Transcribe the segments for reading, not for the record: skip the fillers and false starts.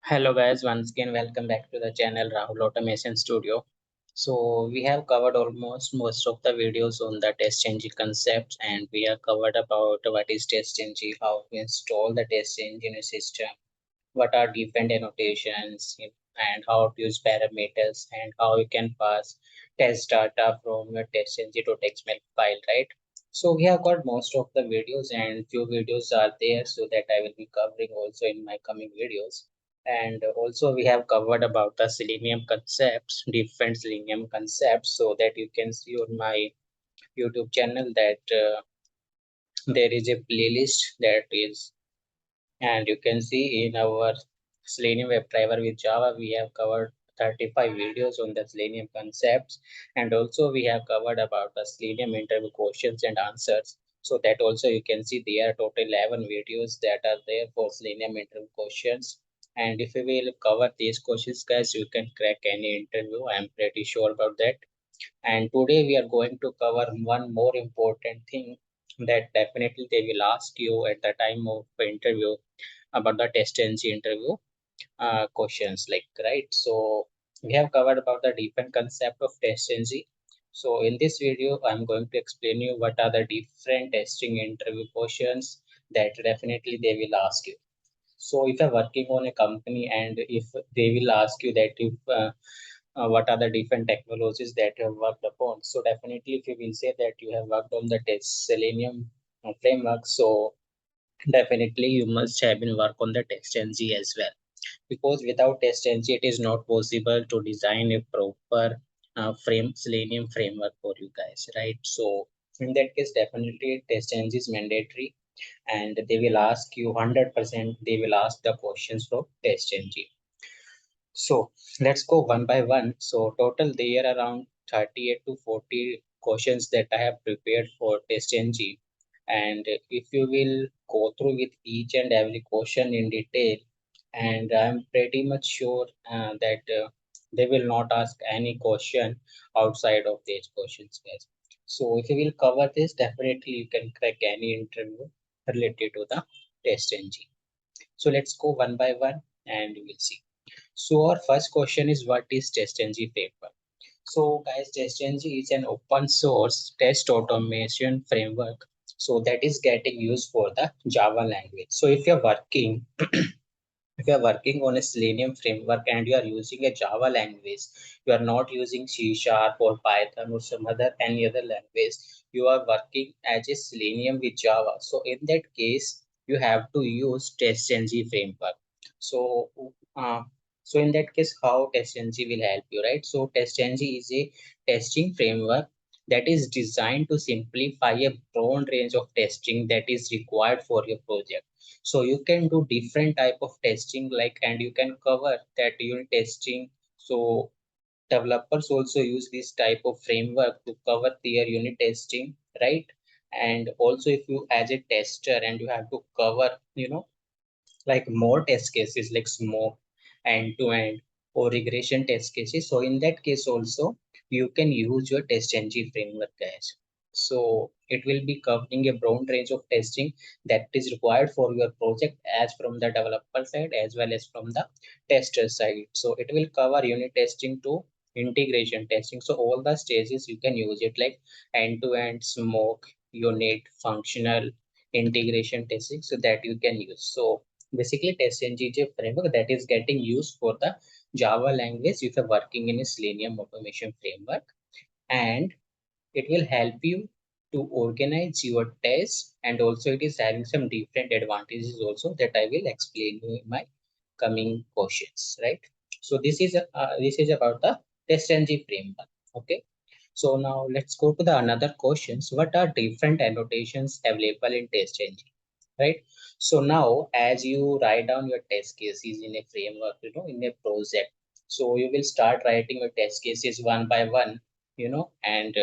Hello guys, once again welcome back to the channel Rahul Automation Studio. So we have covered almost most of the videos on the TestNG concepts, and we have covered about what is TestNG, how to install the TestNG in a system, what are different annotations, and how to use parameters, and how you can pass test data from your TestNG to XML file, right? So we have got most of the videos, and few videos are there, so that I will be covering also in my coming videos. And also we have covered about the Selenium concepts, different Selenium concepts, so that you can see on my YouTube channel that there is a playlist that is, and you can see in our Selenium web driver with Java, we have covered 35 videos on the Selenium concepts, and also we have covered about the Selenium interview questions and answers. So that also you can see there are total 11 videos that are there for Selenium interview questions. And if we will cover these questions, guys, you can crack any interview. I'm pretty sure about that. And today we are going to cover one more important thing that definitely they will ask you at the time of the interview about the TestNG interview questions, like, right? So we have covered about the different concept of TestNG. So in this video, I'm going to explain you what are the different testing interview questions that definitely they will ask you. So if you're working on a company and if they will ask you that if what are the different technologies that you have worked upon, so definitely if you will say that you have worked on the test Selenium framework, so definitely you must have been work on the TestNG as well, because without TestNG it is not possible to design a proper Selenium framework for you guys, right? So in that case, definitely TestNG is mandatory, and they will ask you 100%. They will ask the questions from TestNG. So let's go one by one. So total there are around 38 to 40 questions that I have prepared for TestNG. And if you will go through with each and every question in detail, and I'm pretty much sure that they will not ask any question outside of these questions, guys. So if you will cover this, definitely you can crack any interview related to the TestNG. So let's go one by one and we will see. So our first question is, what is TestNG framework? So guys, TestNG is an open source test automation framework. So that is getting used for the Java language. So if you're working on a Selenium framework and you are using a Java language, you are not using C Sharp or Python or some other any other language, you are working as a Selenium with Java. So in that case, you have to use TestNG framework. So uh, so in that case, how TestNG will help you, right? So TestNG is a testing framework that is designed to simplify a broad range of testing that is required for your project. So you can do different type of testing, like, and you can cover that unit testing. So developers also use this type of framework to cover their unit testing, right? And also if you as a tester and you have to cover, like more test cases like smoke, end to end, or regression test cases. So in that case also you can use your TestNG framework, guys. So it will be covering a broad range of testing that is required for your project, as from the developer side as well as from the tester side. So it will cover unit testing to integration testing. So all the stages you can use it, like end to end, smoke, unit, functional, integration testing, so that you can use. So basically TestNG framework that is getting used for the Java language if you're working in a Selenium automation framework, and it will help you to organize your tests, and also it is having some different advantages also that I will explain you in my coming questions, right? So this is about the TestNG framework. Okay. So now let's go to the another questions. What are different annotations available in TestNG? Right? So now, as you write down your test cases in a framework, in a project, so you will start writing your test cases one by one, and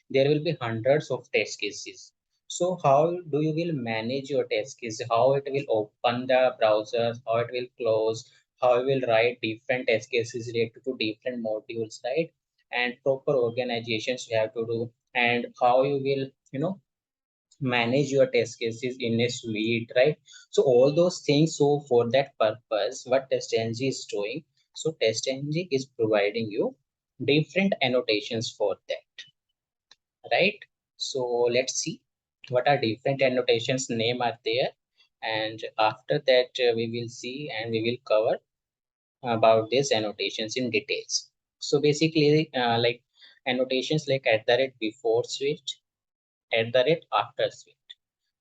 there will be hundreds of test cases. So how do you will manage your test case? How it will open the browser, how it will close, how you will write different test cases related to different modules, right? And proper organizations you have to do, and how you will, manage your test cases in a suite, right? So all those things. So for that purpose, what TestNG is doing, so TestNG is providing you different annotations for that, right? So let's see what are different annotations name are there, and after that we will see and we will cover about these annotations in details. So basically like annotations like at the rate before switch, at the rate after switch.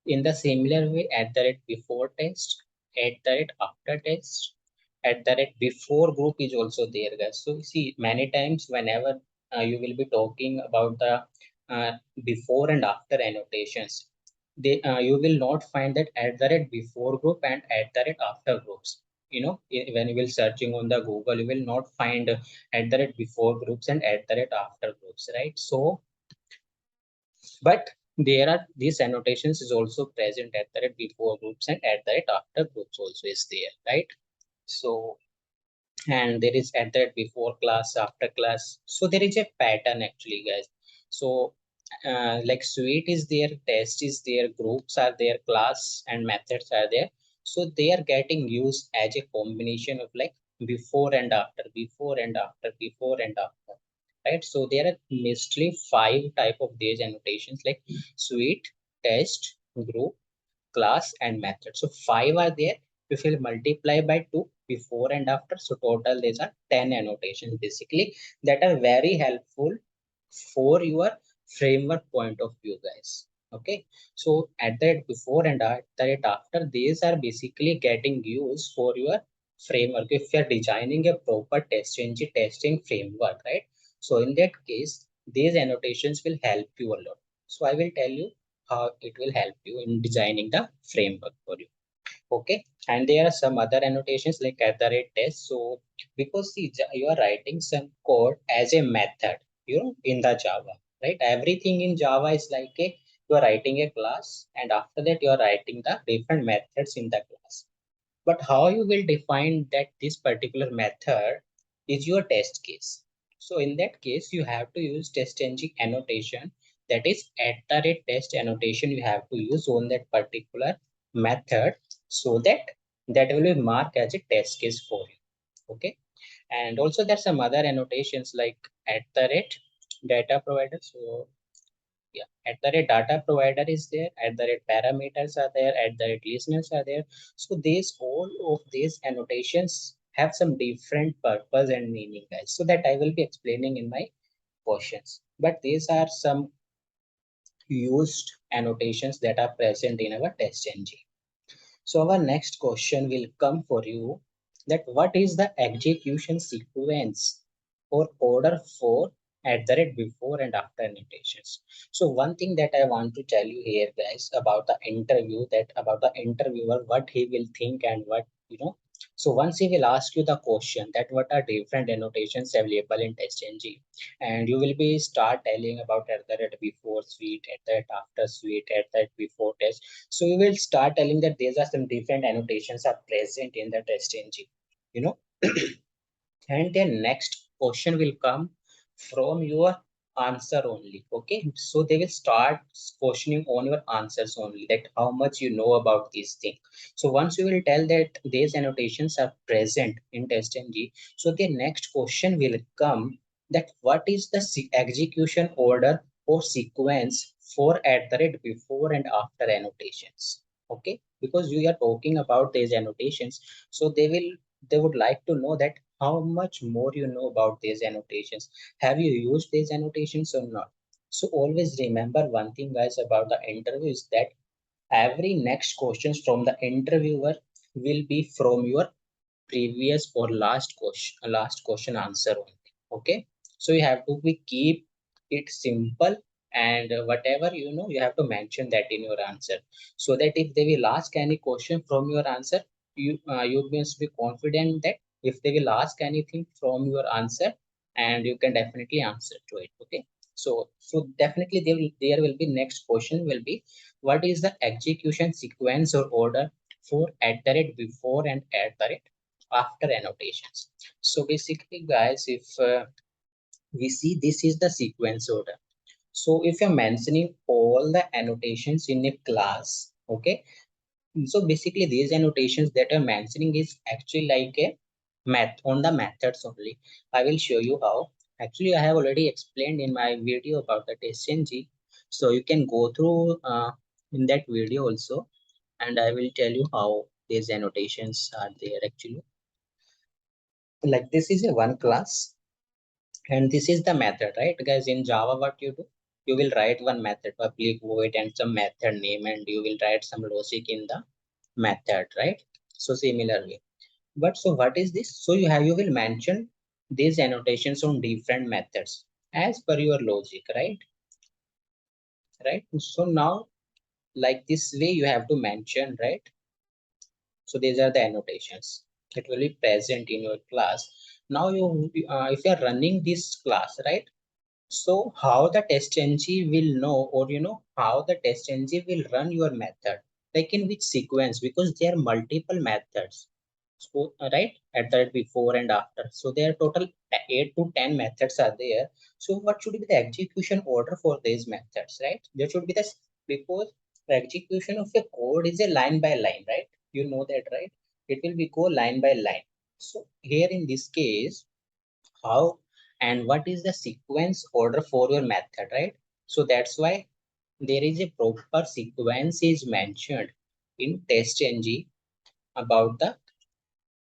In the similar way, at the rate before test, at the rate after test, at the rate before group is also there, guys. So see, many times whenever you will be talking about the uh, before and after annotations, you will not find that at the rate before group and at the rate after groups. You know, when you will searching on the Google, you will not find at the rate before groups and at the rate after groups, right? So but there are these annotations is also present at the rate before groups and at the rate after groups also is there, right? So and there is at the rate before class, after class. So there is a pattern actually, guys. So like suite is there, test is there, groups are there, class and methods are there. So they are getting used as a combination of like before and after, before and after, before and after, right? So there are mostly five type of these annotations like suite, test, group, class and method. So five are there. If you multiply by two before and after, so total these are 10 annotations basically that are very helpful for your framework point of view, guys. Okay, so at that before and at that after, these are basically getting used for your framework if you're designing a proper TestNG testing framework, right? So in that case, these annotations will help you a lot. So I will tell you how it will help you in designing the framework for you. Okay, and there are some other annotations like at the rate test. So because see, you are writing some code as a method, you know, in the Java, right? Everything in Java is like a you are writing a class, and after that you are writing the different methods in the class. But how you will define that this particular method is your test case. So in that case, you have to use TestNG annotation. That is at the rate test annotation you have to use on that particular method so that that will be marked as a test case for you. Okay. And also there's some other annotations like at the rate data provider. So yeah, at the rate data provider is there, at the rate parameters are there, at the rate listeners are there. So these all of these annotations have some different purpose and meaning, guys, so that I will be explaining in my questions. But these are some used annotations that are present in our test engine. So our next question will come for you that what is the execution sequence or order for at the rate before and after annotations. So one thing that I want to tell you here, guys, about the interview, that about the interviewer, what he will think and what, you know. So once he will ask you the question that what are different annotations available in TestNG, and you will be start telling about at the rate before suite, at that after suite, at that before test. So we will start telling that these are some different annotations are present in the test engine, you know. And then next question will come from your answer only. Okay, so they will start questioning on your answers only, that how much you know about these things. So once you will tell that these annotations are present in TestNG, so the next question will come that what is the execution order or sequence for at the rate before and after annotations. Okay, because you are talking about these annotations, so they would like to know that how much more you know about these annotations. Have you used these annotations or not? So always remember one thing, guys, about the interview is that every next questions from the interviewer will be from your previous or last question answer only. Okay, so you have to be keep it simple, and whatever you know, you have to mention that in your answer, so that if they will ask any question from your answer, you must be confident that if they will ask anything from your answer, and you can definitely answer to it. Okay, so definitely there will be next question will be what is the execution sequence or order for at the rate before and at the rate after annotations. So basically, guys, if we see this is the sequence order. So if you're mentioning all the annotations in a class, okay, so basically these annotations that I'm mentioning is actually like a math on the methods only. I will show you how. Actually, I have already explained in my video about the TestNG. So you can go through in that video also, and I will tell you how these annotations are there actually. Like this is a one class, and this is the method, right guys? In Java, what you do, you will write one method, public void and some method name, and you will write some logic in the method, right? So similarly, but so what is this? So you will mention these annotations on different methods as per your logic, right? So now, like this way you have to mention, right? So these are the annotations that will be present in your class. Now if you are running this class, right? So how the TestNG will know, or how the TestNG will run your method, like in which sequence, because there are multiple methods. So, right, at that before and after. So there are total 8 to 10 methods are there. So what should be the execution order for these methods, right? There should be this, because the execution of a code is a line by line, right? You know that, right? It will be go line by line. So here in this case, how and what is the sequence order for your method, right? So that's why there is a proper sequence is mentioned in TestNG about the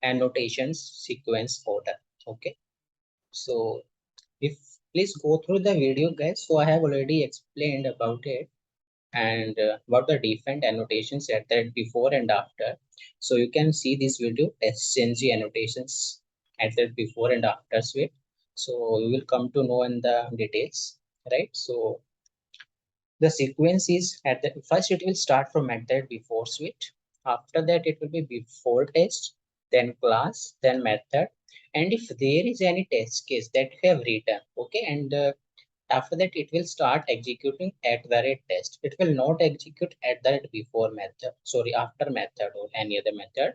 annotations sequence order. Okay, so if please go through the video guys. So I have already explained about it, and about the different annotations at that before and after. So you can see this video TestNG annotations at that before and after suite. So you will come to know in the details, right? So the sequence is at the first it will start from at that before suite. After that it will be before test, then class, then method. And if there is any test case that you have written, okay, and after that it will start executing at the rate test. It will not execute at the rate before method, sorry, after method or any other method.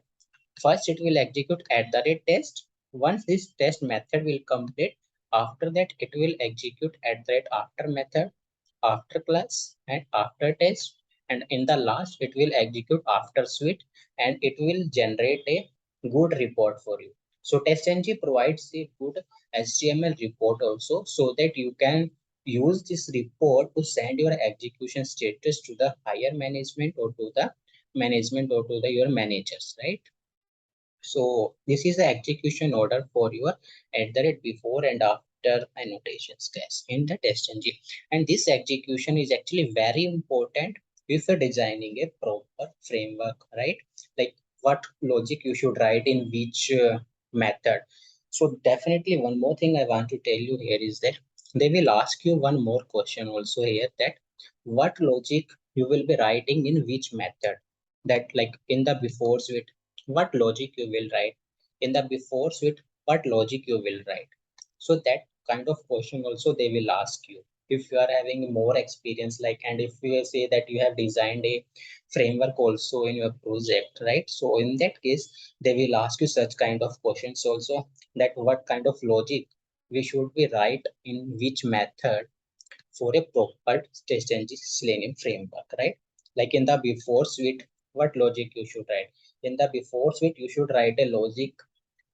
First, it will execute at the rate test. Once this test method will complete, after that it will execute at the rate after method, after class, and after test. And in the last, it will execute after suite, and it will generate a good report for you. So TestNG provides a good HTML report also, so that you can use this report to send your execution status to the higher management, or to the management, or to the your managers, right? So this is the execution order for your at the rate before and after annotations test in the TestNG. And this execution is actually very important if you're designing a proper framework, right? Like what logic you should write in which method. So definitely one more thing I want to tell you here is that they will ask you one more question also here, that what logic you will be writing in which method. That like in the before suite, what logic you will write. In the before suite, what logic you will write. So that kind of question also they will ask you if you are having more experience, like, and if you say that you have designed a framework also in your project, right? So in that case they will ask you such kind of questions also, that what kind of logic we should be write in which method for a proper TestNG Selenium framework, right? Like in the before suite, what logic you should write. In the before suite, you should write a logic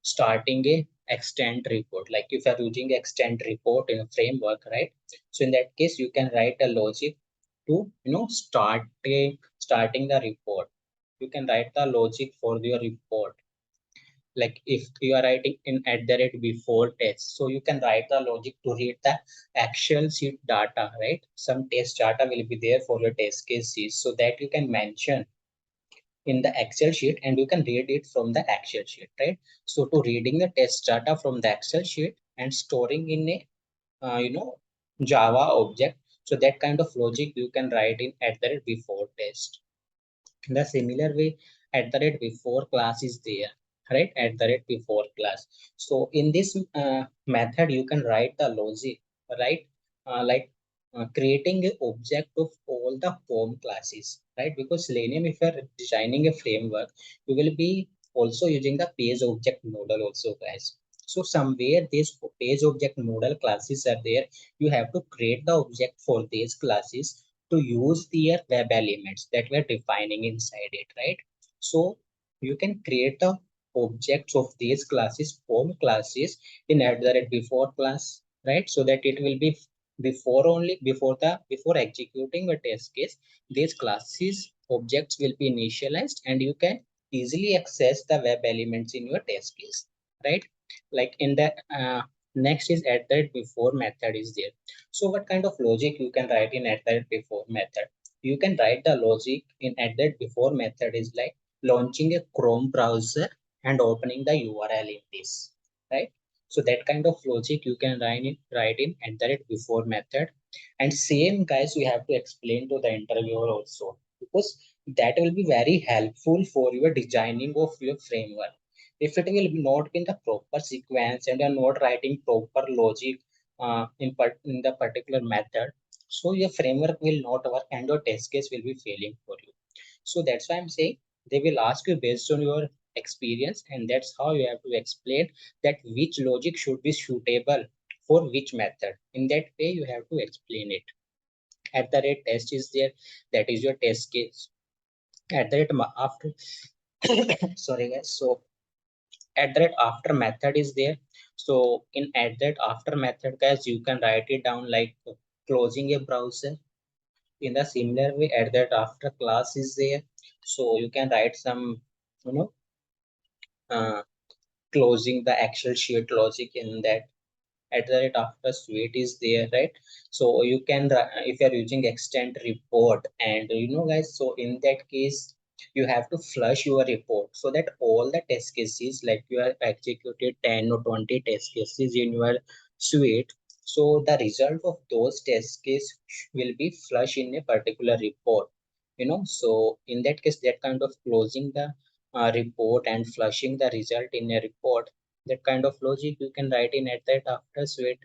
starting a extend report. Like if you are using extend report in a framework, right? So in that case, you can write a logic to starting the report. You can write the logic for your report. Like if you are writing in at the rate before test, so you can write the logic to read the actual sheet data, right? Some test data will be there for your test cases, so that you can mention in the Excel sheet, and you can read it from the Excel sheet, right? So to reading the test data from the Excel sheet and storing in a Java object, so that kind of logic you can write in at the rate before test. The similar way, at the rate before class is there, right? At the rate before class. So in this method you can write the logic, right? Like creating an object of all the form classes, right? Because Selenium, if you're designing a framework, you will be also using the page object model also, guys. So somewhere these page object model classes are there. You have to create the object for these classes to use their web elements that we're defining inside it, right? So you can create the objects of these classes, form classes in before class, right? So that it will be before only before executing a test case, these classes objects will be initialized and you can easily access the web elements in your test case, right? Like in the next is at that before method is there. So what kind of logic you can write in at that before method? You can write the logic in at that before method is like launching a Chrome browser and opening the URL in this, right? So that kind of logic you can write in at that before method. And same guys you have to explain to the interviewer also, because that will be very helpful for your designing of your framework. If it will not be in the proper sequence and you're not writing proper logic in the particular method, so your framework will not work and your test case will be failing for you. So that's why I'm saying they will ask you based on your experience, and that's how you have to explain that which logic should be suitable for which method. In that way you have to explain it. At the rate test is there, that is your test case. At the rate after sorry guys. So at that after method is there. So in at that after method guys, you can write it down like closing a browser. In the similar way, at that after class is there, so you can write some, you know, uh, closing the Excel sheet logic in that. At the rate after suite is there, right? So you can if you're using extend report, and you know guys, so in that case you have to flush your report so that all the test cases, like you have executed 10 or 20 test cases in your suite, so the result of those test case will be flushed in a particular report, you know. So in that case, that kind of closing the report and flushing the result in a report, that kind of logic you can write in at that after suite.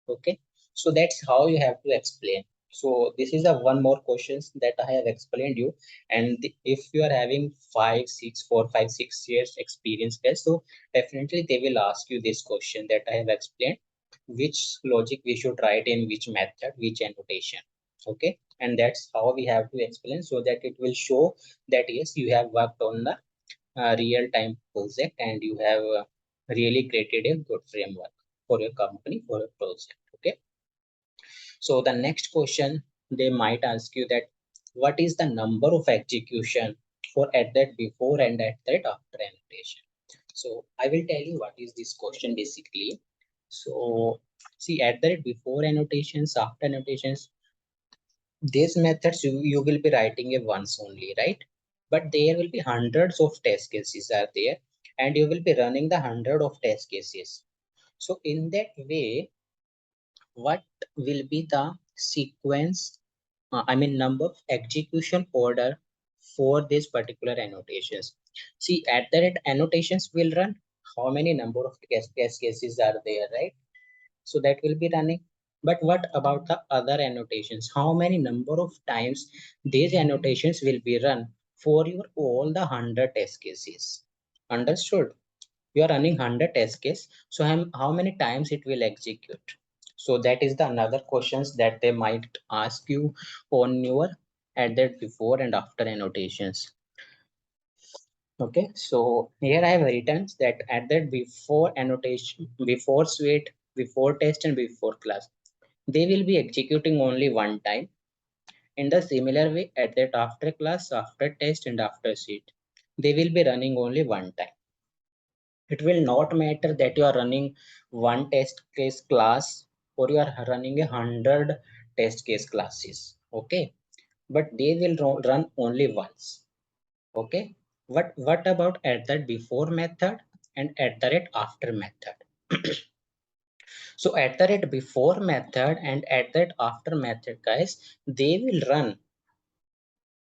Okay, so that's how you have to explain. So this is a one more questions that I have explained you. And if you are having 5 6 4 5 6 years experience guys, so definitely they will ask you this question that I have explained, which logic we should write in which method, which annotation. Okay, and that's how we have to explain, so that it will show that yes, you have worked on the real-time project and you have really created a good framework for your company, for your project. Okay, so the next question they might ask you that what is the number of execution for at that before and at that after annotation. So I will tell you what is this question basically. So see, at that before annotations, after annotations, these methods you will be writing it once only, right? But there will be hundreds of test cases are there, and you will be running the hundred of test cases. So in that way, what will be the sequence, I mean number of execution order for this particular annotations? See, at that annotations will run, how many number of test cases are there, right? So that will be running. But what about the other annotations? How many number of times these annotations will be run for your all the 100 test cases? Understood? You are running 100 test case, so how many times it will execute? So that is the another questions that they might ask you on your at that before and after annotations. Okay, so here I have written that at that before annotation, before suite, before test and before class, they will be executing only one time. In the similar way, at that after class, after test and after suite, they will be running only one time. It will not matter that you are running one test case class or you are running 100 test case classes. Okay, but they will run only once. Okay, what about at that before method and at the rate after method? So at the rate before method and at that after method guys, they will run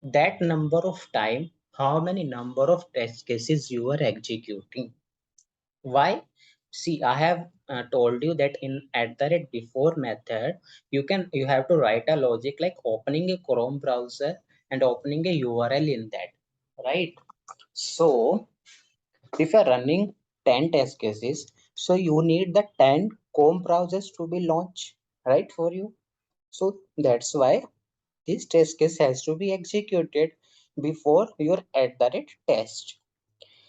that number of time, how many number of test cases you are executing. Why? See, I have told you that in at the rate before method, you have to write a logic like opening a Chrome browser and opening a URL in that, right? So if you are running 10 test cases, So you need the 10 Chrome browsers to be launched, right, for you. So that's why this test case has to be executed before your @test.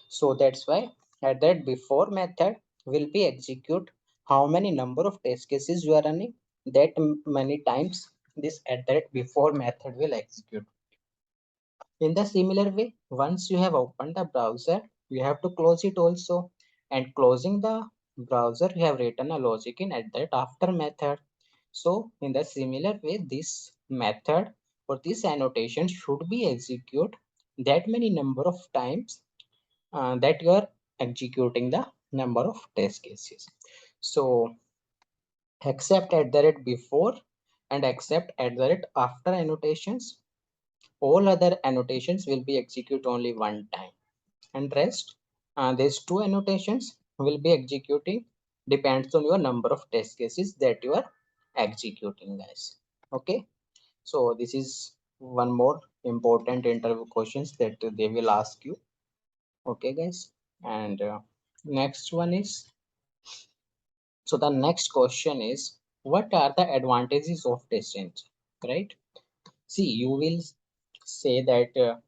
So that's why at that before method will be execute how many number of test cases you are running, that many times this before method will execute. In the similar way, once you have opened the browser, you have to close it also. And closing the browser, you have written a logic in @after method. So in the similar way, this method or this annotation should be execute that many number of times that you are executing the number of test cases. So except before and except after annotations, all other annotations will be executed only one time, and rest these two annotations will be executing depends on your number of test cases that you are executing, guys. Okay, so this is one more important interview questions that they will ask you. Okay, guys, and next one is, so the next question is, what are the advantages of TestNG, right? See, you will say that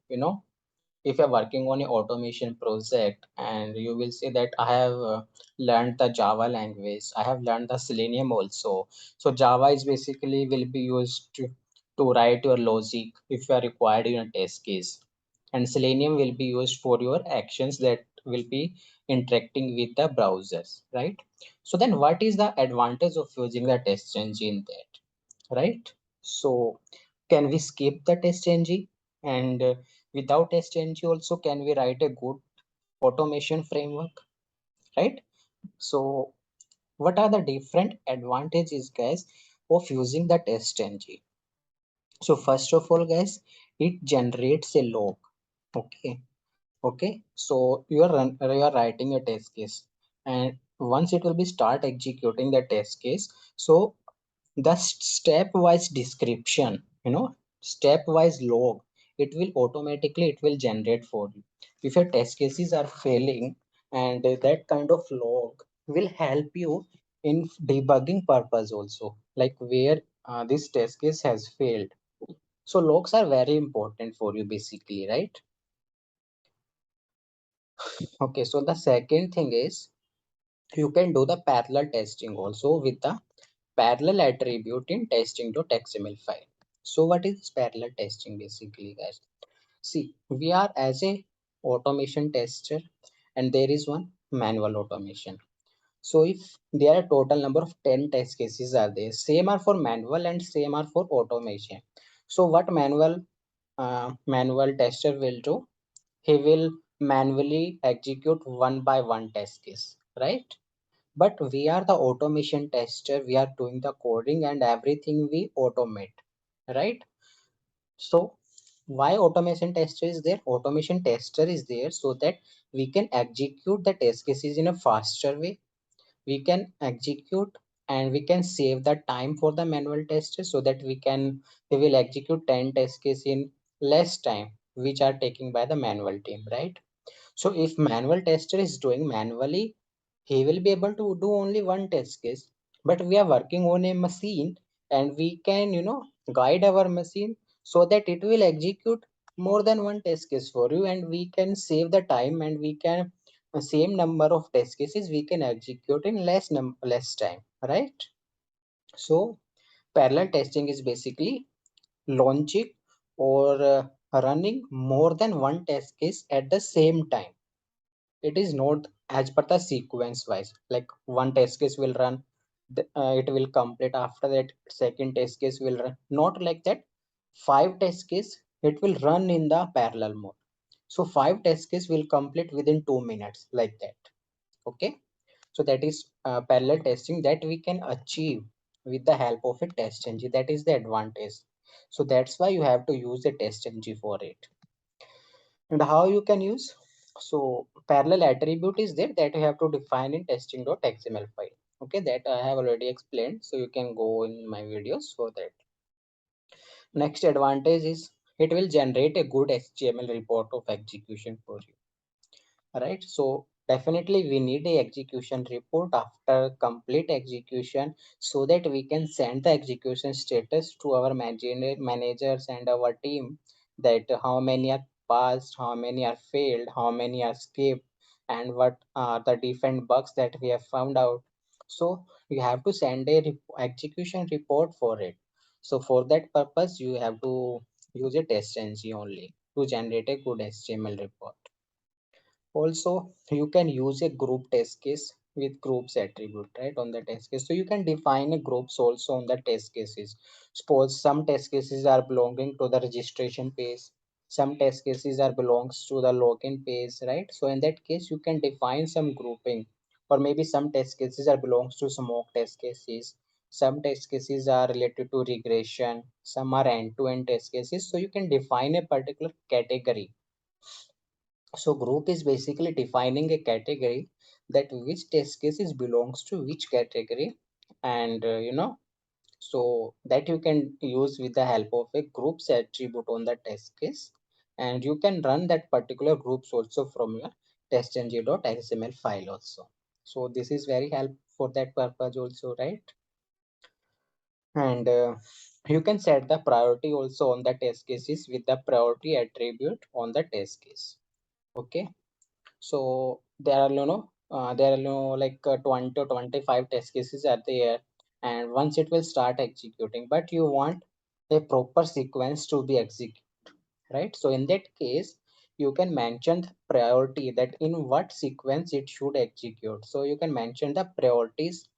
if you're working on an automation project and you will say that I have learned the Java language, I have learned the Selenium also. So Java is basically will be used to write your logic if you are required in a test case, and Selenium will be used for your actions that will be interacting with the browsers, right? So then what is the advantage of using the test engine that, right? So can we skip the test engine, and without TestNG also can we write a good automation framework, right? So what are the different advantages, guys, of using the TestNG? So first of all, guys, it generates a log. Okay, so you are writing a test case, and once it will be start executing the test case, so the stepwise description, stepwise log, it will generate for you. If your test cases are failing, and that kind of log will help you in debugging purpose also, like where this test case has failed. So logs are very important for you basically, right? Okay, so the second thing is, you can do the parallel testing also with the parallel attribute in testing.xml file. So what is parallel testing basically, guys? See, we are as a automation tester, and there is one manual automation. So if there are total number of 10 test cases are there, same are for manual and same are for automation. So what manual tester will do? He will manually execute one by one test case, right? But we are the automation tester, we are doing the coding and everything we automate, right? So why automation tester is there? Automation tester is there so that we can execute the test cases in a faster way. We can execute and we can save the time for the manual tester, so that we will execute 10 test cases in less time, which are taken by the manual team, right? So if manual tester is doing manually, he will be able to do only one test case. But we are working on a machine, and we can, guide our machine so that it will execute more than one test case for you, and we can save the time, and we can same number of test cases we can execute in less time, right? So parallel testing is basically launching or running more than one test case at the same time. It is not as per the sequence wise, like one test case will run, it will complete, after that second test case will run, not like that. Five test case it will run in the parallel mode, so five test case will complete within 2 minutes, like that. Okay, so that is parallel testing that we can achieve with the help of a test ng. That is the advantage. So that's why you have to use a test ng for it. And how you can use? So parallel attribute is there that you have to define in testing.xml file. Okay, that I have already explained, so you can go in my videos for that. Next advantage is, it will generate a good HTML report of execution for you, right? So Definitely, we need a execution report after complete execution so that we can send the execution status to our managers and our team, that how many are passed, how many are failed, how many are skipped, and what are the different bugs that we have found out. So you have to send a execution report for it. So for that purpose, you have to use a TestNG only to generate a good HTML report. Also, you can use a group test case with groups attribute, right, on the test case. So you can define a groups also on the test cases. Suppose some test cases are belonging to the registration page, some test cases are belongs to the login page, right? So in that case, you can define some grouping, or maybe some test cases are belongs to smoke test cases, some test cases are related to regression, some are end-to-end test cases. So you can define a particular category. So group is basically defining a category, that which test cases belongs to which category, and so that you can use with the help of a groups attribute on the test case, and you can run that particular groups also from your testng.xml file also. So this is very helpful for that purpose also, right? And you can set the priority also on the test cases with the priority attribute on the test case. Okay. So there are there are like 20 to 25 test cases are there, and once it will start executing, but you want a proper sequence to be executed, right? So in that case, you can mention the priority, that in what sequence it should execute. So you can mention the priorities,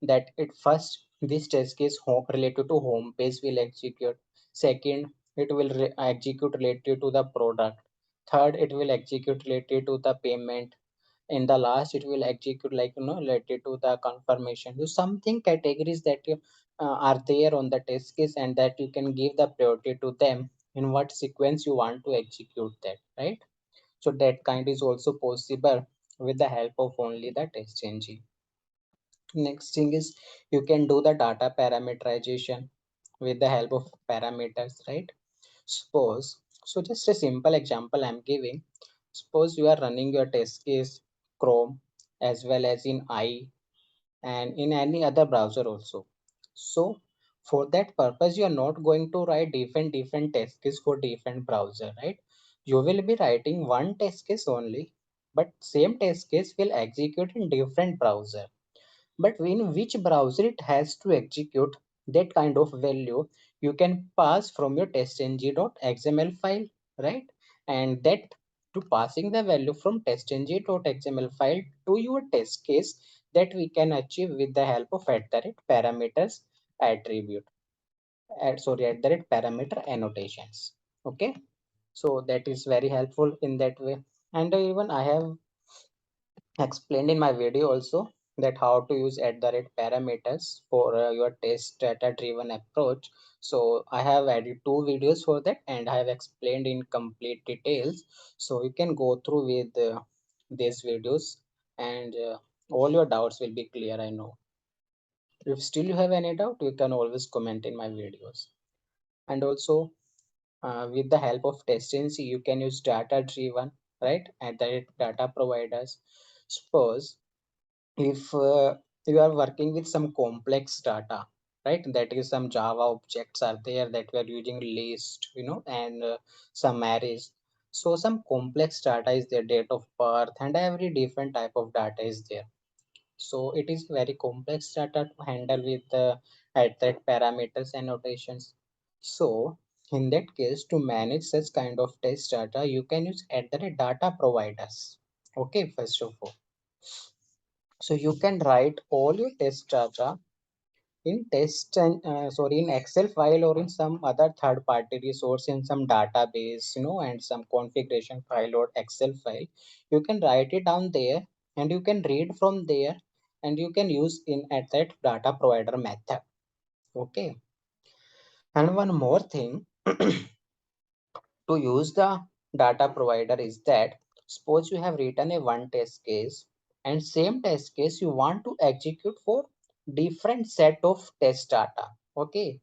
that it first, this test case home related to home page will execute. Second, it will execute related to the product. Third, it will execute related to the payment. In the last, it will execute like related to the confirmation. So something categories that are there on the test case, and that you can give the priority to them, in what sequence you want to execute that, right? So that kind is also possible with the help of only the test engine. Next thing is, you can do the data parameterization with the help of parameters, right? Suppose, so just a simple example I'm giving. Suppose you are running your test case Chrome as well as in IE and in any other browser also. So for that purpose, you are not going to write different test case for different browser, right? You will be writing one test case only, but same test case will execute in different browser. But in which browser it has to execute, that kind of value you can pass from your testng.xml file, right? And that, to passing the value from testng.xml file to your test case, that we can achieve with the help of parameters attribute, at the parameter annotations. Okay, so that is very helpful in that way. And even I have explained in my video also, that how to use at the rate parameters for your test data driven approach. So I have added two videos for that, and I have explained in complete details, so you can go through with these videos, and all your doubts will be clear, I know. If still you have any doubt, you can always comment in my videos. And also, with the help of testing, you can use data driven, right, at the data providers. Suppose if you are working with some complex data, right, that is some Java objects are there that we are using list, and some arrays. So some complex data is there, date of birth and every different type of data is there. So it is very complex data to handle with at that parameters annotations. So in that case, to manage such kind of test data, you can use at the data providers. Okay, first of all, so you can write all your test data in in Excel file or in some other third party resource in some database, and some configuration file or Excel file. You can write it down there, and you can read from there, and you can use in at that data provider method. Okay. And one more thing, to use the data provider is that, suppose you have written a one test case, and same test case you want to execute for different set of test data. Okay,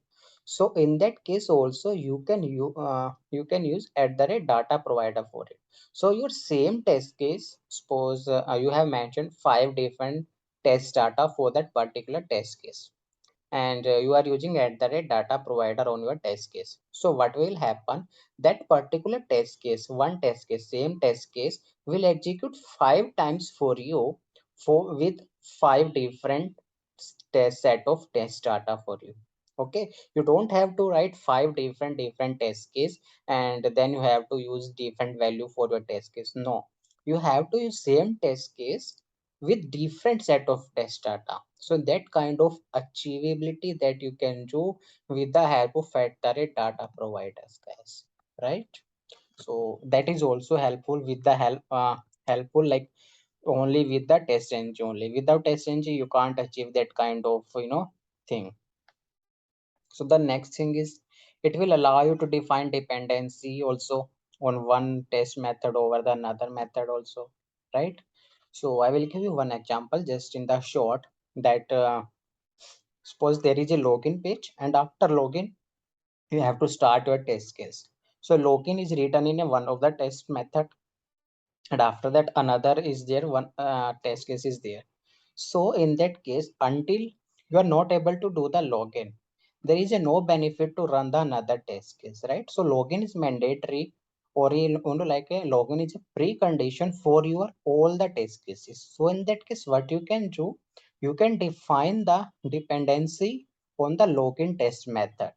So in that case also you can use at the rate data provider for it. So your same test case, suppose you have mentioned 5 different test data for that particular test case, and you are using at the rate data provider on your test case. So what will happen, that particular test case, one test case, same test case will execute 5 times for you, for with 5 different test set of test data for you. Okay, you don't have to write 5 different test case and then you have to use different value for your test case. No, you have to use same test case with different set of test data. So that kind of achievability that you can do with the help of factory data providers, guys, right? So that is also helpful with the helpful like only with the test engine. Only without test engine you can't achieve that kind of thing. So the next thing is it will allow you to define dependency also on one test method over the another method also, right? So I will give you one example just in the short, that suppose there is a login page, and after login you have to start your test case. So login is written in a one of the test method, and after that another is there, one test case is there. So in that case, until you are not able to do the login, there is a no benefit to run the another test case, right? So login is mandatory, or like a login is a precondition for your all the test cases. So in that case, what you can do, you can define the dependency on the login test method.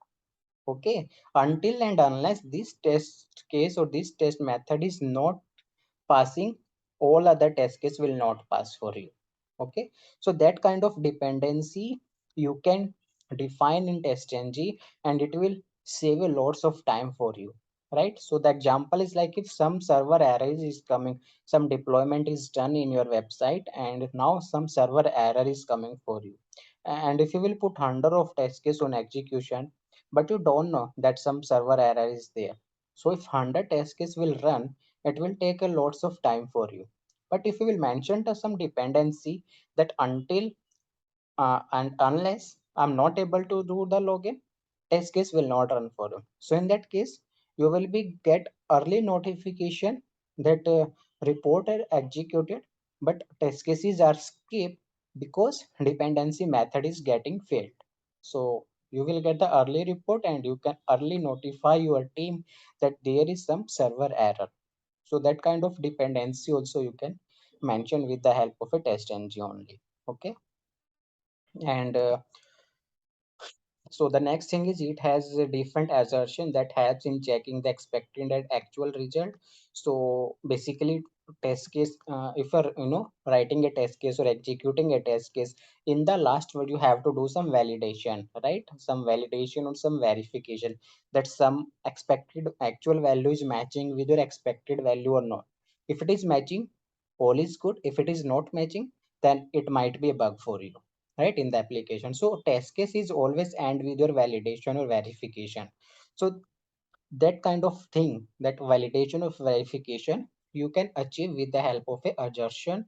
Okay, until and unless this test case or this test method is not passing, all other test case will not pass for you. Okay, so that kind of dependency you can define in TestNG, and it will save a lots of time for you, right? So the example is like if some server error is coming, some deployment is done in your website and now some server error is coming for you, and if you will put 100 of test case on execution, but you don't know that some server error is there, so if 100 test case will run, it will take a lots of time for you. But if you will mention to some dependency that until and unless I'm not able to do the login, test case will not run for you. So in that case, you will be get early notification that report are executed, but test cases are skipped because dependency method is getting failed. So you will get the early report and you can early notify your team that there is some server error. So that kind of dependency also you can mention with the help of a test ng only. Okay, and so the next thing is it has a different assertion that helps in checking the expected and actual result. So basically, test case, if you're writing a test case or executing a test case, in the last word you have to do some validation, right? Some validation or some verification that some expected actual value is matching with your expected value or not. If it is matching, all is good. If it is not matching, then it might be a bug for you, right, in the application. So test case is always end with your validation or verification. So that kind of thing, that validation of verification, you can achieve with the help of a assertion,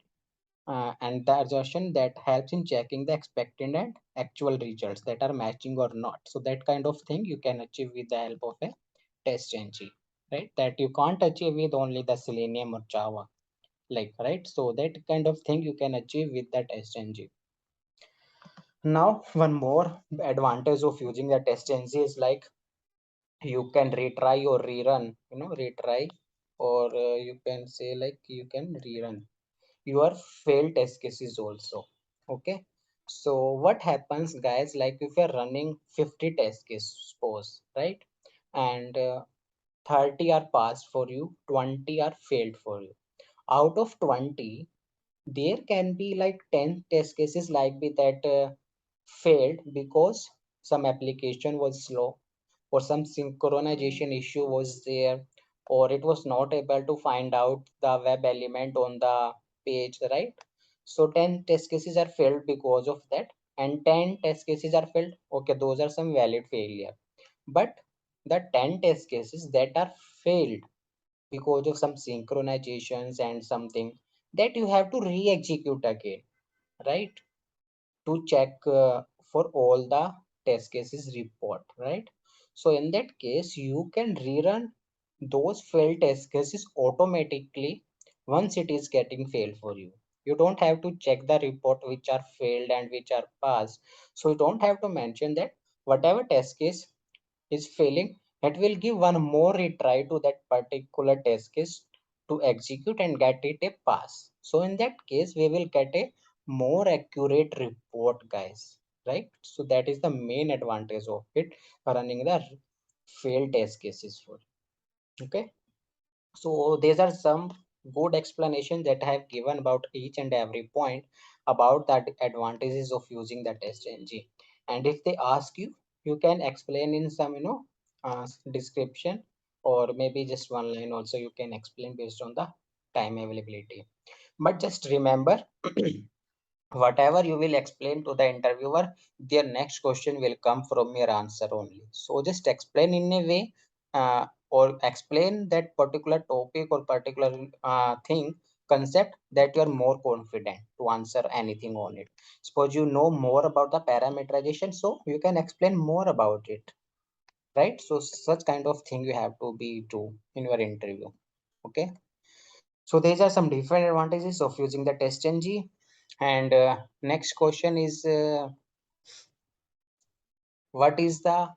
and the assertion that helps in checking the expected and actual results that are matching or not. So that kind of thing you can achieve with the help of a test ng, right? That you can't achieve with only the Selenium or Java, like, right? So that kind of thing you can achieve with the test ng. Now, one more advantage of using the TestNG is like you can retry or rerun, retry, or you can say like you can rerun your failed test cases also. Okay. So what happens, guys, like if you're running 50 test cases, suppose, right? And 30 are passed for you, 20 are failed for you. Out of 20, there can be like 10 test cases like be that failed because some application was slow, or some synchronization issue was there, or it was not able to find out the web element on the page, right? So 10 test cases are failed because of that, and 10 test cases are failed. Okay, those are some valid failure. But the 10 test cases that are failed because of some synchronizations and something, that you have to re-execute again, right? To check for all the test cases report, right? So in that case, you can rerun those failed test cases automatically once it is getting failed for you. You don't have to check the report which are failed and which are passed. So you don't have to mention that whatever test case is failing, it will give one more retry to that particular test case to execute and get it a pass. So in that case, we will get a more accurate report, guys, right? So that is the main advantage of it, running the failed test cases for. Okay. So these are some good explanations that I have given about each and every point about the advantages of using the TestNG. And if they ask you, you can explain in some, description, or maybe just one line also you can explain based on the time availability. But just remember, whatever you will explain to the interviewer, their next question will come from your answer only. So just explain in a way, or explain that particular topic or particular thing, concept, that you are more confident to answer anything on it. Suppose you know more about the parameterization, so you can explain more about it, right? So such kind of thing you have to be true in your interview. Okay. So these are some different advantages of using the TestNG. And next question is, what is the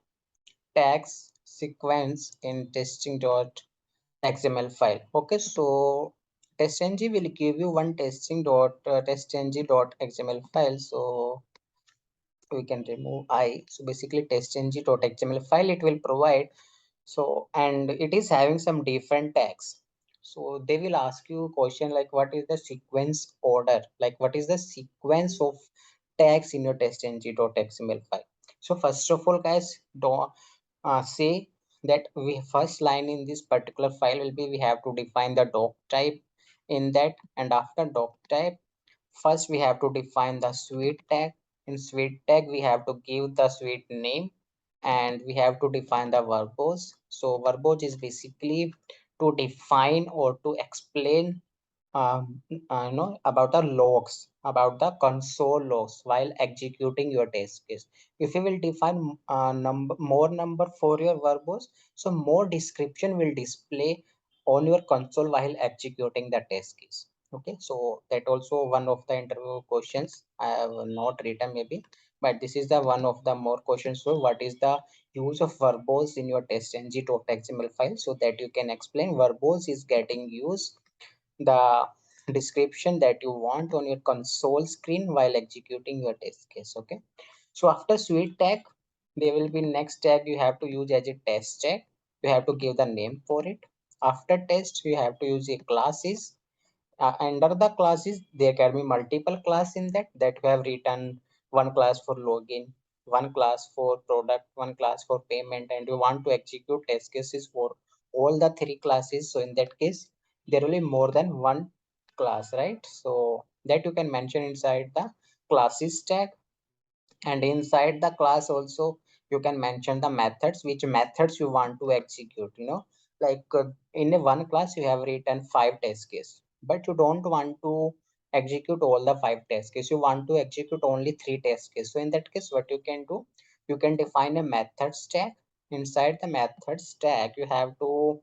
tags sequence in testing.xml file? Okay, so TestNG will give you one testng.xml file. So we can remove I. So basically testng.xml file it will provide. So, and it is having some different tags. So they will ask you a question like, what is the sequence order? Like, what is the sequence of tags in your testng.xml file? So first of all, guys, don't say that we first line in this particular file will be, we have to define the doc type in that, and after doc type, first we have to define the suite tag. In suite tag, we have to give the suite name, and we have to define the verbose. So verbose is basically to define or to explain, about the logs, about the console logs while executing your test case. If you will define more number for your verbose, so more description will display on your console while executing the test case. Okay, so that also one of the interview questions I have not written maybe, but this is the one of the more questions. So what is the use of verbose in your testng.xml file, so that you can explain verbose is getting used the description that you want on your console screen while executing your test case. Okay, so after suite tag, there will be next tag you have to use as a test tag. You have to give the name for it. After test, you have to use a classes. Under the classes, there can be multiple class in that we have written one class for login, one class for product, one class for payment, and you want to execute test cases for all the three classes. So in that case, there will be more than one class, right? So that you can mention inside the classes tag. And inside the class also, you can mention the methods, which methods you want to execute. Like, in a one class you have written 5 test case, but you don't want to execute all the 5 test case, you want to execute only 3 test case. So in that case, what you can do, you can define a method stack. Inside the method stack, you have to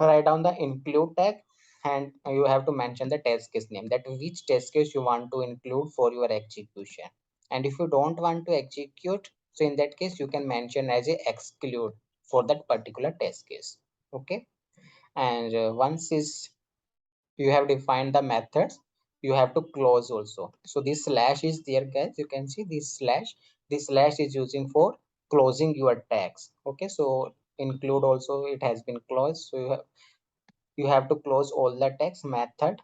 write down the include tag, and you have to mention the test case name, that which test case you want to include for your execution. And if you don't want to execute, so in that case you can mention as a exclude for that particular test case. Okay, and once is you have defined the methods, you have to close also. So this slash is there, guys, you can see this slash is using for closing your tags. Okay, so include also it has been closed. So you have to close all the text, method,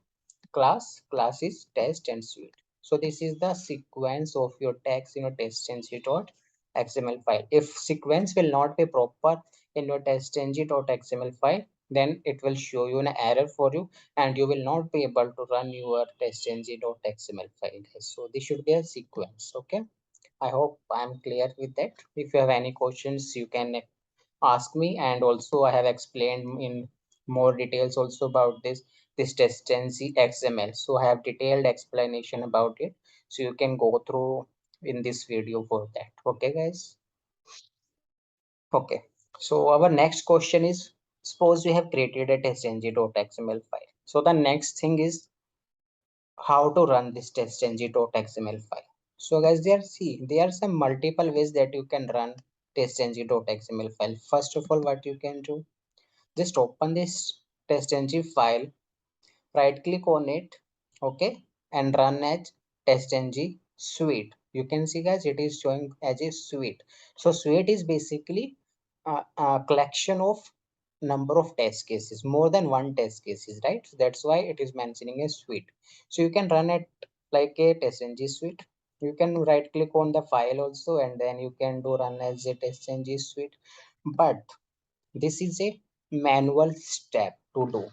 class, classes, test, and suite. So this is the sequence of your text in your testng.xml file. If sequence will not be proper in your testng.xml file, then it will show you an error for you, and you will not be able to run your testng.xml file. So this should be a sequence. Okay, I hope I'm clear with that. If you have any questions, you can ask me. And also I have explained in more details also about this TestNG XML. So I have detailed explanation about it, so you can go through in this video for that. Okay, guys. Okay. So our next question is, suppose we have created a testng.xml file. So the next thing is how to run this testng.xml file. So guys, there are some multiple ways that you can run testng.xml file. First of all, what you can do, just open this testng file, right click on it, okay, and run as TestNG suite. You can see guys, it is showing as a suite. So suite is basically a collection of number of test cases, more than one test cases, right? So that's why it is mentioning a suite. So you can run it like a TestNG suite. You can right click on the file also, and then you can do run as a TestNG suite. But this is a manual step to do.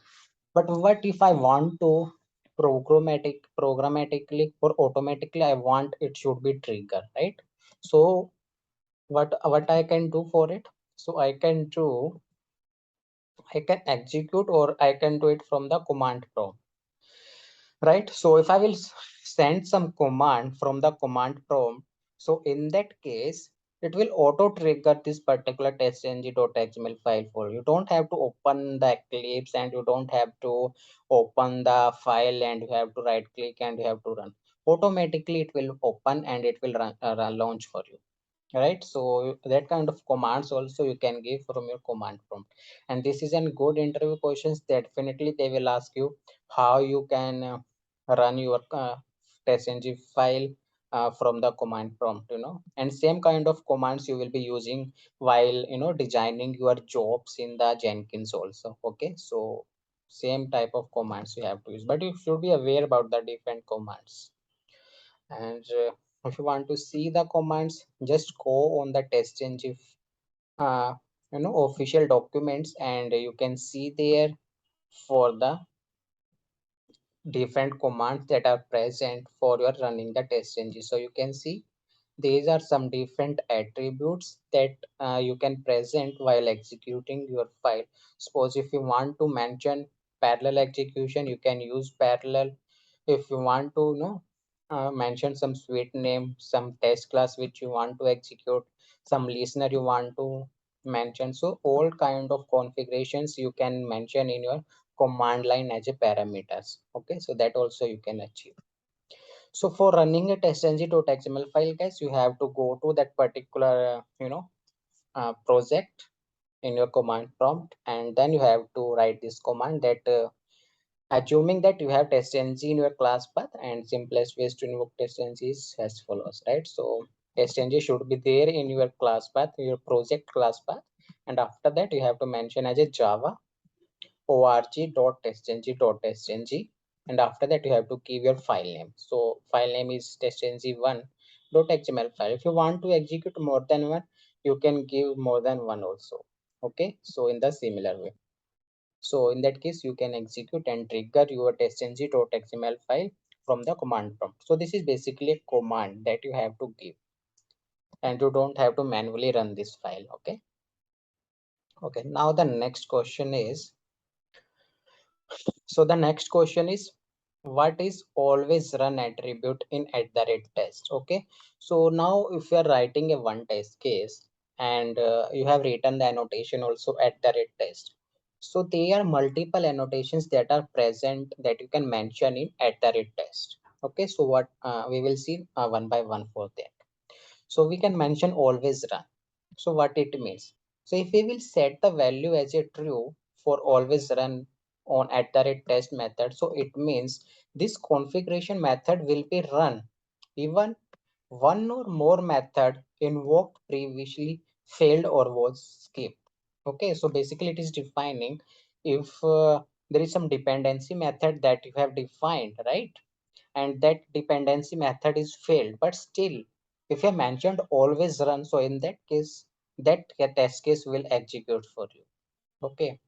But what if I want to programmatically or automatically, I want it should be trigger, right? So what I can do for it? So I can execute, or I can do it from the command prompt, right? So if I will send some command from the command prompt, so in that case it will auto trigger this particular testng.xml file for you. You don't have to open the Eclipse, and you don't have to open the file, and you have to right click and you have to run. Automatically it will open and it will launch for you, right? So that kind of commands also you can give from your command prompt. And this is a good interview questions. Definitely they will ask you how you can run your testng file from the command prompt, and same kind of commands you will be using while designing your jobs in the Jenkins also. Okay, so same type of commands you have to use, but you should be aware about the different commands. And if you want to see the commands, just go on the TestNG official documents, and you can see there for the different commands that are present for your running the TestNG. So you can see these are some different attributes that you can present while executing your file. Suppose if you want to mention parallel execution, you can use parallel. If you want to mention some suite name, some test class which you want to execute, some listener you want to mention, so all kind of configurations you can mention in your command line as a parameters. Okay, so that also you can achieve. So for running a testng.xml file, guys, you have to go to that particular project in your command prompt, and then you have to write this command that assuming that you have TestNG in your class path, and simplest ways to invoke TestNG is as follows, right? So TestNG should be there in your class path, your project class path, and after that you have to mention as a Java org.testng.testng, and after that you have to give your file name. So file name is testng1.xml file. If you want to execute more than one, you can give more than one also. Okay, so in the similar way. So in that case, you can execute and trigger your testng.xml file from the command prompt. So this is basically a command that you have to give, and you don't have to manually run this file. Okay. Okay. Now the next question is, what is always run attribute in @test? Okay. So now if you are writing a one test case, and you have written the annotation also @test. So there are multiple annotations that are present that you can mention in @test. Okay. So what we will see one by one for that. So we can mention always run. So what it means? So if we will set the value as a true for always run on @test method, so it means this configuration method will be run even one or more method invoked previously failed or was skipped. Okay, so basically it is defining if there is some dependency method that you have defined, right? And that dependency method is failed, but still if you mentioned always run, so in that case that test case will execute for you. Okay,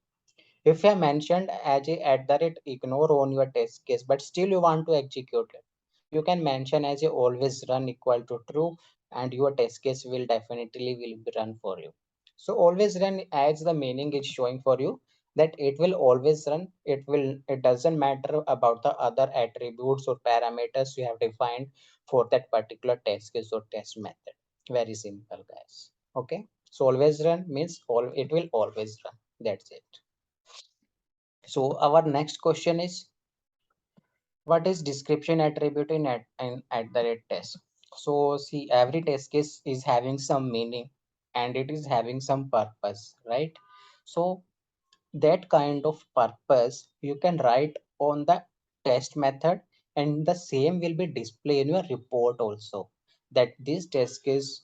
if you mentioned as a ignore on your test case, but still you want to execute it, you can mention as a always run equal to true, and your test case will definitely will be run for you. So always run, as the meaning is showing for you, that it will always run. It doesn't matter about the other attributes or parameters you have defined for that particular test case or test method. Very simple, guys. Okay, so always run means it will always run. That's it. So our next question is, what is description attribute at the rate test? So see, every test case is having some meaning and it is having some purpose, right? So that kind of purpose you can write on the test method, and the same will be displayed in your report also, that this test case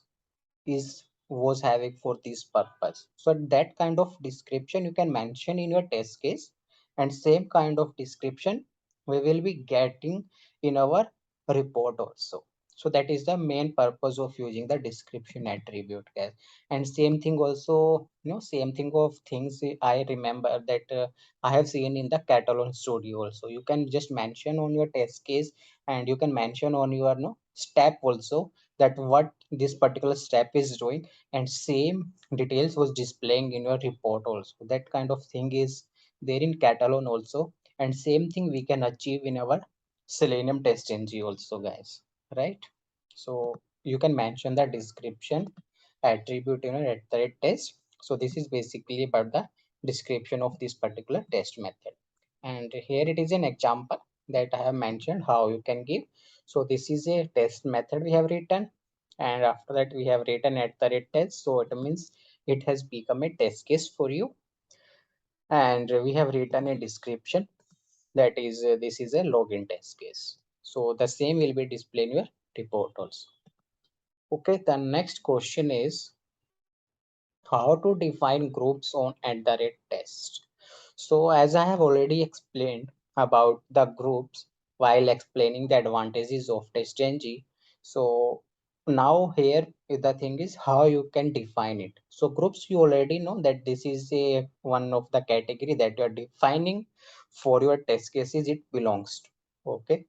is was having for this purpose. So that kind of description you can mention in your test case, and same kind of description we will be getting in our report also. So that is the main purpose of using the description attribute, guys. And same thing also, same thing of things I remember that I have seen in the Catalan Studio also. You can just mention on your test case, and you can mention on your step also, that what this particular step is doing, and same details was displaying in your report also. That kind of thing is there in Catalan also, and same thing we can achieve in our Selenium TestNG also, guys, right? So you can mention the description attribute at the rate test. So this is basically about the description of this particular test method, and here it is an example that I have mentioned how you can give. So this is a test method we have written, and after that we have written at the rate test. So it means it has become a test case for you, and we have written a description, that is this is a login test case. So the same will be displayed in your report also. Okay, the next question is how to define groups on at the rate test. So as I have already explained about the groups while explaining the advantages of TestNG, so now here the thing is how you can define it. So groups, you already know that this is a one of the category that you are defining for your test cases it belongs to. Okay,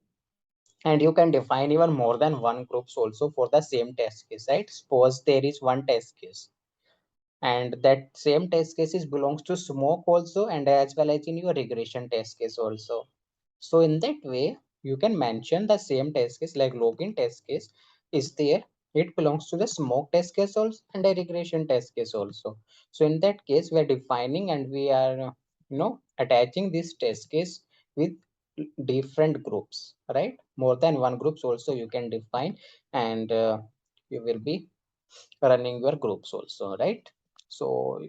and you can define even more than one groups also for the same test case, right? Suppose there is one test case, and that same test cases belongs to smoke also, and as well as in your regression test case also. So in that way you can mention the same test case, like login test case is there, it belongs to the smoke test case also and a regression test case also. So in that case we are defining, and we are attaching this test case with different groups, right? More than one groups also you can define, and you will be running your groups also, right? So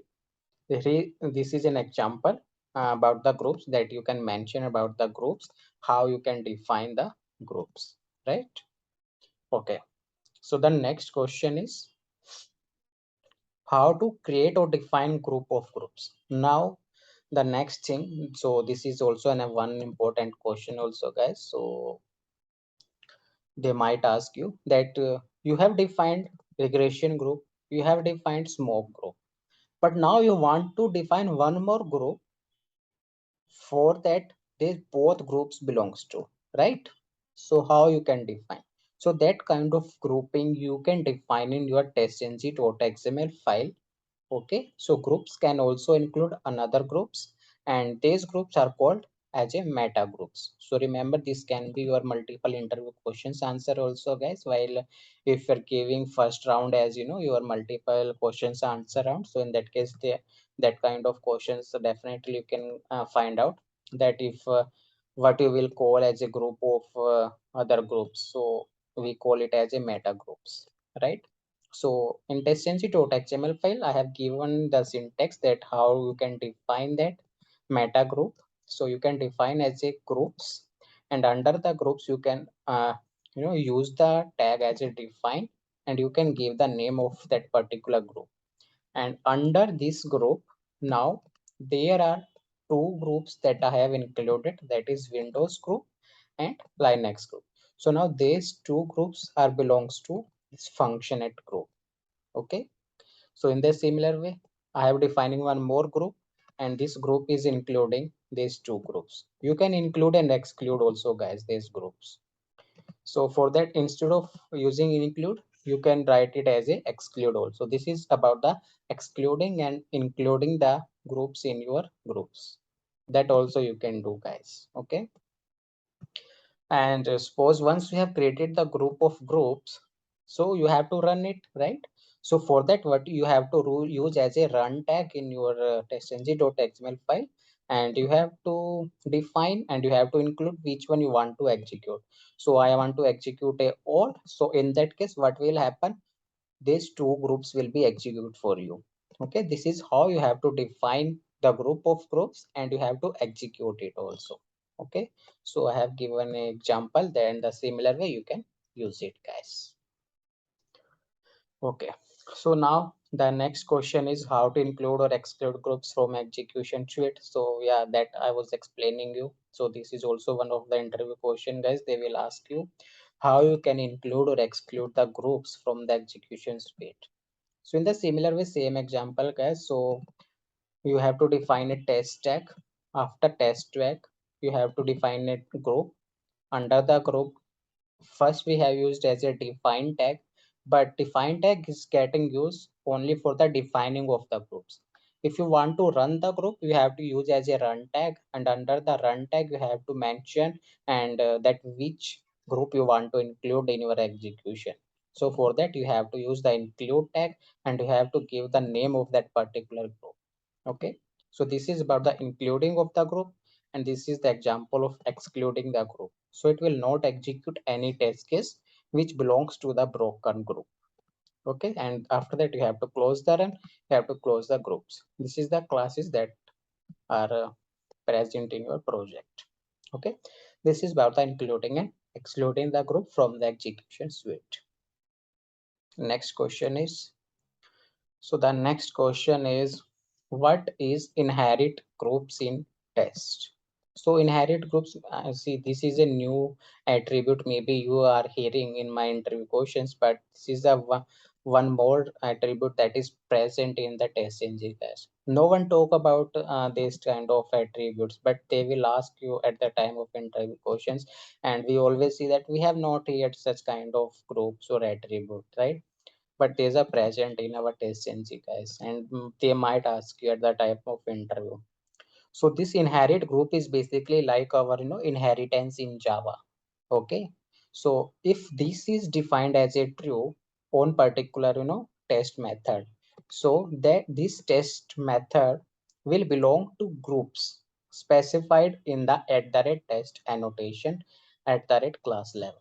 this is an example about the groups, that you can mention about the groups, how you can define the groups, right? Okay, so the next question is how to create or define group of groups. Now the next thing, so this is also one important question also, guys. So they might ask you that you have defined regression group, you have defined smoke group, but now you want to define one more group for that they both groups belongs to, right? So how you can define? So that kind of grouping you can define in your testng.xml file. Okay, so groups can also include another groups, and these groups are called as a meta groups. So remember, this can be your multiple interview questions answer also, guys, while if you're giving first round as your multiple questions answer round. So in that case that kind of questions, so definitely you can find out that if what you will call as a group of other groups, so we call it as a meta groups, right? So in TestNG.xml file, I have given the syntax that how you can define that meta group. So you can define as a groups, and under the groups you can use the tag as a define, and you can give the name of that particular group. And under this group, now there are two groups that I have included, that is Windows group and Linux group. So now these two groups are belongs to this functionate group. Okay, so in the similar way I have defining one more group, and this group is including these two groups. You can include and exclude also, guys, these groups. So for that, instead of using include, you can write it as a exclude also. This is about the excluding and including the groups in your groups. That also you can do, guys. Okay. And suppose once you have created the group of groups, so you have to run it, right? So for that, what you have to use as a run tag in your testng.xml file, and you have to define and you have to include which one you want to execute. So I want to execute a all. So in that case, what will happen? These two groups will be executed for you. Okay, this is how you have to define the group of groups and you have to execute it also. Okay, so I have given an example, then the similar way you can use it, guys. Okay, so now the next question is how to include or exclude groups from execution suite. So yeah, that I was explaining you. So this is also one of the interview question, guys. They will ask you how you can include or exclude the groups from the execution suite. So in the similar way, same example, guys. So you have to define a test tag. After test tag, you have to define a group. Under the group, first we have used as a define tag, but define tag is getting used only for the defining of the groups. If you want to run the group, you have to use as a run tag, and under the run tag, you have to mention and that which group you want to include in your execution. So for that, you have to use the include tag and you have to give the name of that particular group. Okay, so this is about the including of the group, and this is the example of excluding the group. So it will not execute any test case which belongs to the broken group. Okay, and after that you have to close the run, you have to close the groups. This is the classes that are present in your project. Okay, this is about the including and excluding the group from the execution suite. Next question is, so the next question is, what is inherit groups in test? So inherit groups, see, this is a new attribute. Maybe you are hearing in my interview questions, but this is a one more attribute that is present in the TestNG test. No one talk about this kind of attributes, but they will ask you at the time of interview questions. And we always see that we have not yet such kind of groups or attribute, right? But these are present in our TestNG, guys, and they might ask you at the type of interview. So this inherit group is basically like our inheritance in Java. Okay, so if this is defined as a true on particular test method, so that this test method will belong to groups specified in the @test annotation @class level.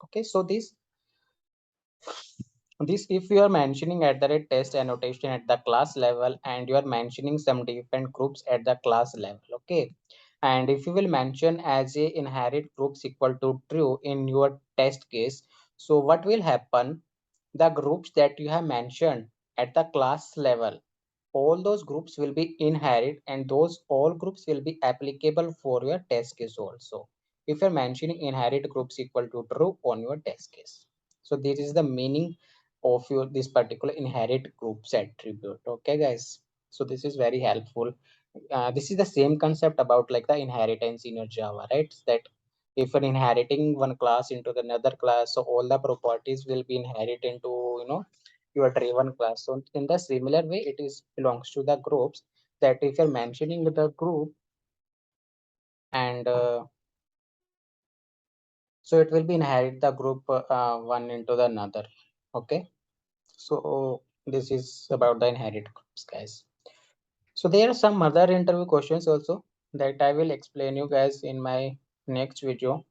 Okay, so this if you are mentioning @test annotation at the class level and you are mentioning some different groups at the class level. Okay, and if you will mention as a inherit groups equal to true in your test case, so what will happen? The groups that you have mentioned at the class level, all those groups will be inherit and those all groups will be applicable for your test case also, if you're mentioning inherit groups equal to true on your test case. So this is the meaning of your this particular inherit groups attribute. Okay, guys, so this is very helpful. This is the same concept about like the inheritance in your Java, right? That if you're inheriting one class into another class, so all the properties will be inherited into your driven class. So in the similar way, it is belongs to the groups, that if you're mentioning the group and so it will be inherit the group one into the another. Okay, so this is about the inherit groups, guys. So there are some other interview questions also that I will explain you guys in my next video,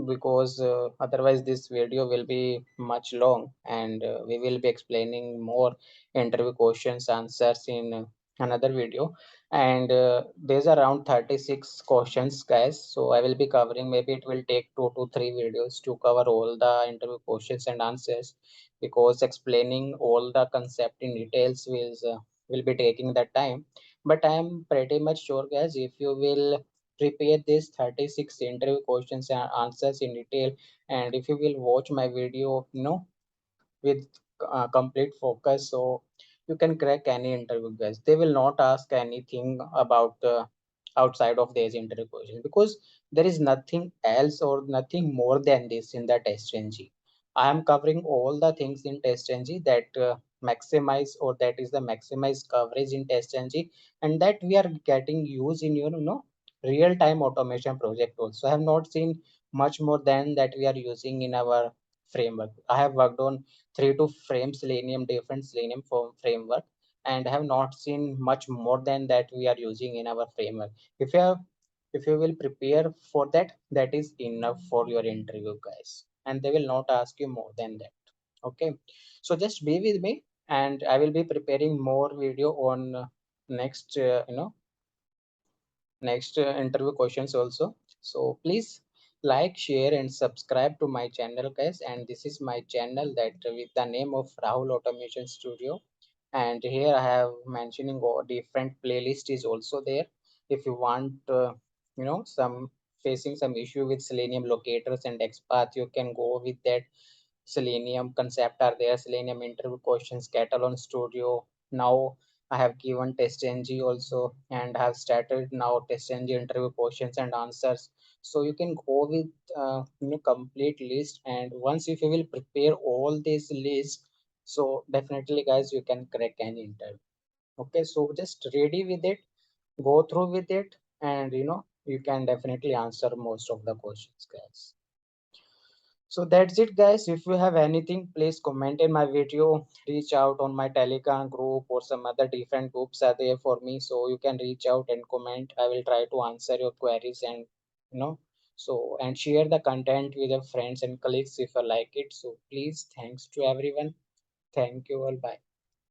because otherwise this video will be much long, and we will be explaining more interview questions answers in another video. And there's around 36 questions, guys, so I will be covering, maybe it will take 2 to 3 videos to cover all the interview questions and answers, because explaining all the concept in details will be taking that time. But I am pretty much sure, guys, if you will prepare this 36 interview questions and answers in detail, and if you will watch my video with complete focus, so you can crack any interview, guys. They will not ask anything about outside of these interview questions, because there is nothing else or nothing more than this in the TestNG. I am covering all the things in TestNG that maximize, or that is the maximize coverage in TestNG, and that we are getting used in your real time automation project also. I have not seen much more than that we are using in our framework. I have worked on 3 to 4 Selenium different Selenium framework, and have not seen much more than that we are using in our framework. If you will prepare for that, that is enough for your interview, guys, and they will not ask you more than that. Okay, so just be with me, and I will be preparing more video on next next interview questions also. So please like, share, and subscribe to my channel, guys. And this is my channel that with the name of Rahul Automation Studio, and here I have mentioning all different playlist is also there. If you want some facing some issue with Selenium locators and XPath, you can go with that. Selenium concept are there, Selenium interview questions, Catalan Studio. Now I have given TestNG also, and have started now TestNG interview questions and answers. So you can go with complete list, and once if you will prepare all these lists, so definitely, guys, you can crack any interview. Okay, so just ready with it, go through with it, and you can definitely answer most of the questions, guys. So that's it, guys. If you have anything, please comment in my video. Reach out on my Telegram group, or some other different groups are there for me. So you can reach out and comment. I will try to answer your queries, and you know, so and share the content with your friends and colleagues if you like it. So please, thanks to everyone. Thank you all. Bye.